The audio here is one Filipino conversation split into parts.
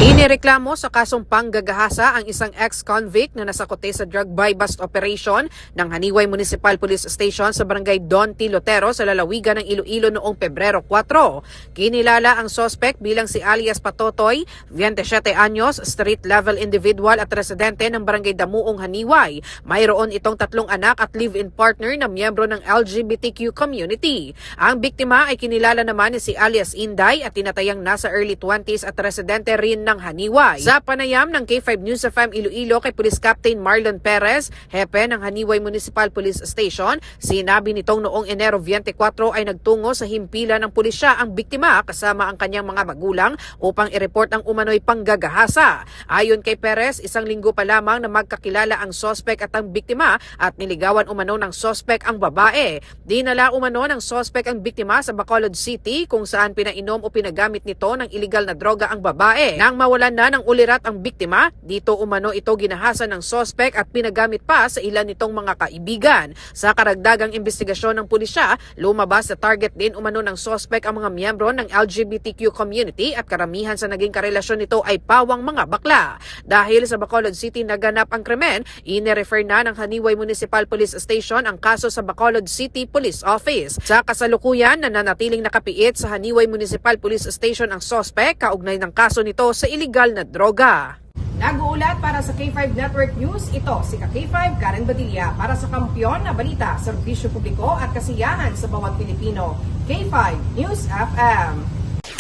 Inireklamo sa kasong panggagahasa ang isang ex-convict na nasakote sa drug buy-bust operation ng Haniway Municipal Police Station sa barangay Don T. Lotero sa lalawigan ng Iloilo noong Pebrero 4. Kinilala ang suspect bilang si alias Patotoy, 27 anyos, street-level individual at residente ng barangay Damuong, Haniway. Mayroon itong 3 anak at live-in partner na miyembro ng LGBTQ community. Ang biktima ay kinilala naman ni si alias Inday at tinatayang nasa early 20s at residente rin ng Haniway. Sa panayam ng K5 News FM Iloilo kay Police Captain Marlon Perez, hepe ng Haniway Municipal Police Station, sinabi nitong noong Enero 24 ay nagtungo sa himpilan ng pulisya ang biktima kasama ang kanyang mga magulang upang i-report ang umano'y panggagahasa. Ayon kay Perez, 1 linggo pa lamang na magkakilala ang sospek at ang biktima at niligawan umano ng sospek ang babae. Dinala umano ng sospek ang biktima sa Bacolod City kung saan pinainom o pinagamit nito ng iligal na droga ang babae. Nang mawalan na ng ulirat ang biktima, dito umano ito ginahasan ng sospek at pinagamit pa sa ilan nitong mga kaibigan. Sa karagdagang investigasyon ng pulisya, lumabas sa target din umano ng sospek ang mga miyembro ng LGBTQ community at karamihan sa naging karelasyon nito ay pawang mga bakla. Dahil sa Bacolod City naganap ang krimen, ine-refer na ng Haniway Municipal Police Station ang kaso sa Bacolod City Police Office. Sa kasalukuyan, nananatiling nakapiit sa Haniway Municipal Police Station ang sospek kaugnay ng kaso nito sa iligal na droga. Nag-uulat para sa K5 Network News, ito si K5 Karen Badilla para sa kampyon na balita, serbisyo publiko at kasiyahan sa bawat Pilipino. K5 News FM.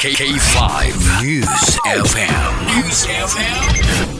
K5 News FM. News FM.